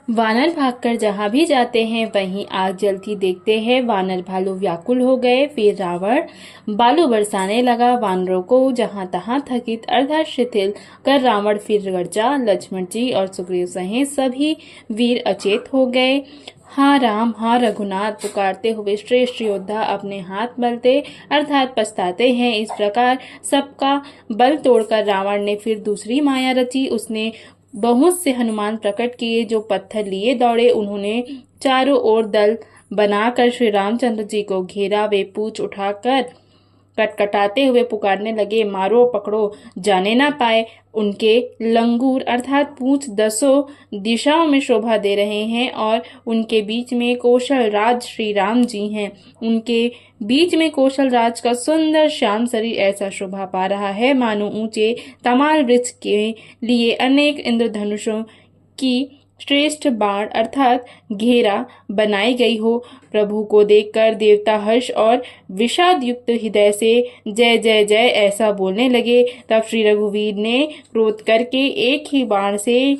वानर भागकर जहां भी जाते हैं वहीं आग जलती देखते हैं वानर भालू व्याकुल हो गए। फिर रावण बालू बरसाने लगा वानरों को जहां तहां थकित अर्धा शिथिल कर रावण फिर गरजा। लक्ष्मण जी और सुग्रीव सहित सभी वीर अचेत हो गए। हाँ राम हाँ रघुनाथ पुकारते हुए श्रेष्ठ योद्धा अपने हाथ मलते अर्थात पछताते हैं। इस प्रकार सबका बल तोड़कर रावण ने फिर दूसरी माया रची। उसने बहुत से हनुमान प्रकट किए जो पत्थर लिए दौड़े। उन्होंने चारों ओर दल बनाकर श्री रामचंद्र जी को घेरा। वे पूंछ उठाकर कटकटाते हुए पुकारने लगे, मारो पकड़ो जाने ना पाए। उनके लंगूर अर्थात पूंछ दसों दिशाओं में शोभा दे रहे हैं और उनके बीच में कौशल राज श्री राम जी हैं। उनके बीच में कौशल राज का सुंदर श्याम शरीर ऐसा शोभा पा रहा है मानो ऊंचे तमाल वृक्ष के लिए अनेक इंद्रधनुषों की श्रेष्ठ बाण अर्थात घेरा बनाई गई हो। प्रभु को देखकर देवता हर्ष और विषाद युक्त हृदय से जय जय जय ऐसा बोलने लगे। तब श्री रघुवीर ने क्रोध करके एक ही बाण से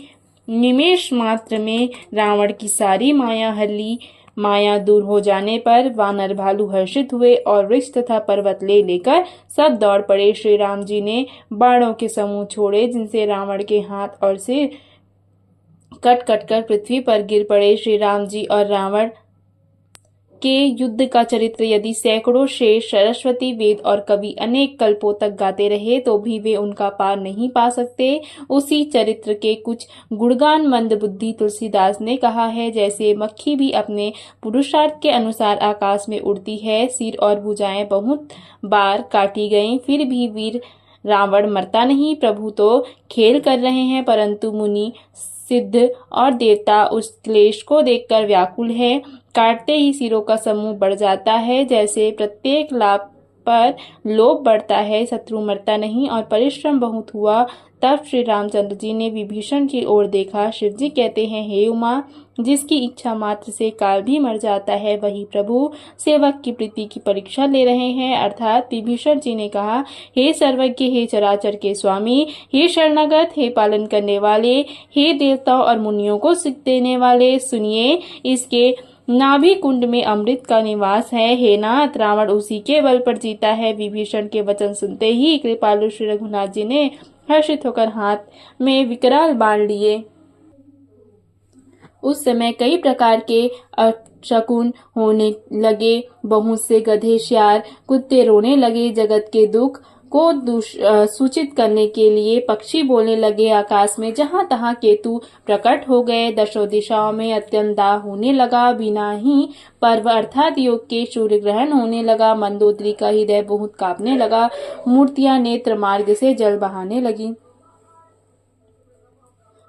निमेष मात्र में रावण की सारी माया हर ली। माया दूर हो जाने पर वानर भालू हर्षित हुए और वृक्ष तथा पर्वत ले लेकर सब दौड़ पड़े। श्री राम जी ने बाणों के समूह छोड़े जिनसे रावण के हाथ और सिर कट कट कर पृथ्वी पर गिर पड़े। श्री राम जी और रावण के युद्ध का चरित्र यदि सैकड़ों शेष सरस्वती वेद और कवि अनेक कल्पों तक गाते रहे तो भी वे उनका पार नहीं पा सकते। उसी चरित्र के कुछ गुणगान मंद बुद्धि तुलसीदास ने कहा है, जैसे मक्खी भी अपने पुरुषार्थ के अनुसार आकाश में उड़ती है। सिर और भुजाएं बहुत बार काटी गईं फिर भी वीर रावण मरता नहीं। प्रभु तो खेल कर रहे हैं परंतु मुनि सिद्ध और देवता उस क्लेश को देखकर व्याकुल है। काटते ही सिरों का समूह बढ़ जाता है। जैसे प्रत्येक लाभ पर लोभ बढ़ता है, शत्रु मरता नहीं और परिश्रम बहुत हुआ। तब श्री रामचंद्र जी ने विभीषण की ओर देखा। शिव जी कहते हैं, हे उमा, जिसकी इच्छा मात्र से काल भी मर जाता है वही प्रभु सेवक की प्रीति की परीक्षा ले रहे हैं। अर्थात विभीषण जी ने कहा, हे सर्वज्ञ, हे चराचर के स्वामी, हे शरणागत, हे पालन करने वाले, हे देवताओं और मुनियों को सुख देने वाले, सुनिए इसके नाभि कुंड में अमृत का निवास है। हे नाथ, रावण उसी के बल पर जीता है। विभीषण के वचन सुनते ही कृपालु श्री रघुनाथ जी ने हर्षित होकर हाथ में विकराल बाण लिए। उस समय कई प्रकार के शकुन होने लगे। बहुत से गधे, श्यार, कुत्ते रोने लगे। जगत के दुख को सूचित करने के लिए पक्षी बोलने लगे। आकाश में जहां तहां केतु प्रकट हो गए। दशों दिशाओं में अत्यंत दाह होने लगा। बिना ही पर्व अर्थात योग के सूर्य ग्रहण होने लगा। मंदोदरी का हृदय बहुत कांपने लगा। मूर्तियां नेत्र मार्ग से जल बहाने लगी।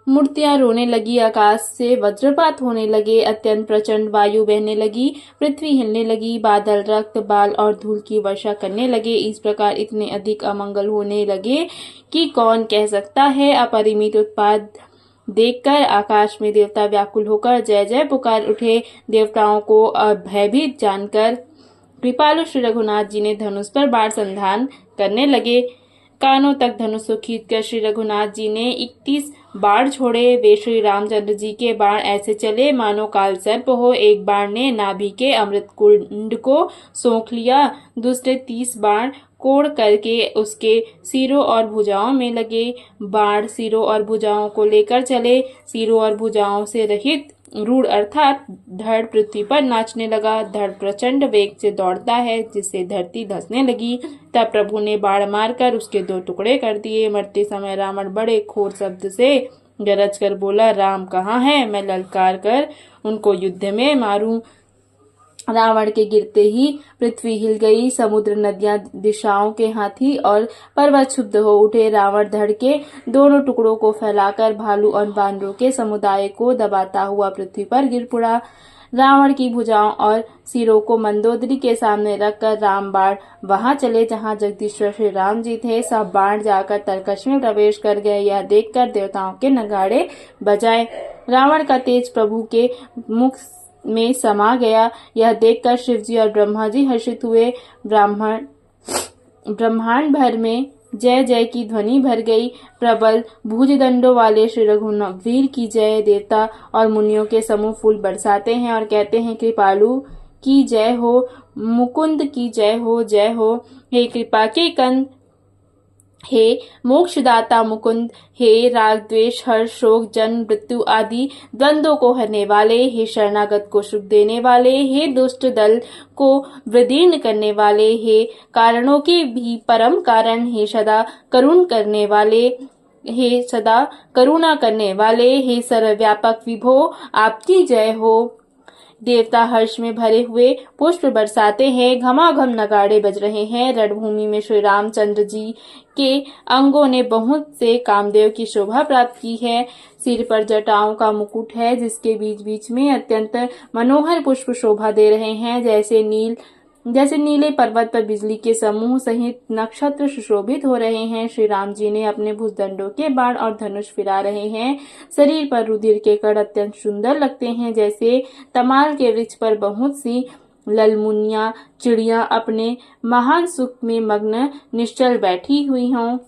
मूर्तियां रोने लगी। आकाश से वज्रपात होने लगे। अत्यंत प्रचंड वायु बहने लगी। पृथ्वी हिलने लगी। बादल रक्त, बाल और धूल की वर्षा करने लगे। इस प्रकार इतने अधिक अमंगल होने लगे कि कौन कह सकता है। अपरिमित उत्पाद देखकर आकाश में देवता व्याकुल होकर जय जय पुकार उठे। देवताओं को भयभीत जानकर कृपालु श्री रघुनाथ जी ने धनुष पर बाण संधान करने लगे। कानों तक धनुष को खींचकर श्री रघुनाथ जी ने 31 बाण छोड़े। वे श्री रामचंद्र जी के बाण ऐसे चले मानो काल सर्प हो। एक बाण ने नाभि के अमृत कुंड को सोख लिया। दूसरे 30 बाण कोड़ करके उसके सिरों और भुजाओं में लगे। बाण सिरों और भुजाओं को लेकर चले। सिरों और भुजाओं से रहित रूढ़ अर्थात धड़ पृथ्वी पर नाचने लगा। धड़ प्रचंड वेग से दौड़ता है जिससे धरती धंसने लगी। तब प्रभु ने बाण मारकर उसके 2 टुकड़े कर दिए। मरते समय रावण बड़े खोर शब्द से गरज कर बोला, राम कहाँ है, मैं ललकार कर उनको युद्ध में मारूं। रावण के गिरते ही पृथ्वी हिल गई। समुद्र, नदियां, दिशाओं के हाथी और पर्वत क्षुब्ध हो उठे। रावण धड़ के दोनों टुकड़ों को फैलाकर भालू और बानरों के समुदाय को दबाता हुआ पृथ्वी पर गिर पड़ा। रावण की भुजाओं और सिरों को मंदोदरी के सामने रखकर राम बाण वहां चले जहां जगदीश्वर श्री राम जी थे। सब बाण जाकर तरकश में प्रवेश कर गए। यह देखकर देवताओं के नगाड़े बजाए। रावण का तेज प्रभु के मुख में समा गया। यह देखकर शिव जी और ब्रह्मा जी हर्षित हुए। ब्रह्मांड भर में जय जय की ध्वनि भर गई। प्रबल भुजदंडों वाले श्री रघुवीर की जय। देवता और मुनियों के समूह फूल बरसाते हैं और कहते हैं, कृपालु की जय हो, मुकुंद की जय हो, जय हो। हे कृपा के कंद, हे मोक्षदाता मुकुंद, हे राग द्वेष हर्ष शोक जन्म मृत्यु आदि द्वंद्वों को हरने वाले, हे शरणागत को सुख देने वाले, हे दुष्ट दल को विदीर्ण करने वाले, हे कारणों के भी परम कारण, हे सदा करुण करने वाले, हे सदा करुणा करने वाले, हे सर्वव्यापक विभो, आपकी जय हो। देवता हर्ष में भरे हुए पुष्प बरसाते हैं। घमाघम नगाड़े बज रहे हैं। रणभूमि में श्री रामचंद्र जी के अंगों ने बहुत से कामदेव की शोभा प्राप्त की है। सिर पर जटाओं का मुकुट है, जिसके बीच बीच में अत्यंत मनोहर पुष्प शोभा दे रहे हैं। जैसे नीले पर्वत पर बिजली के समूह सहित नक्षत्र सुशोभित हो रहे हैं। श्री राम जी ने अपने भुजदंडों के बाण और धनुष फिरा रहे हैं। शरीर पर रुधिर के कण अत्यंत सुंदर लगते हैं, जैसे तमाल के वृक्ष पर बहुत सी ललमुनिया चिड़िया अपने महान सुख में मग्न निश्चल बैठी हुई हों।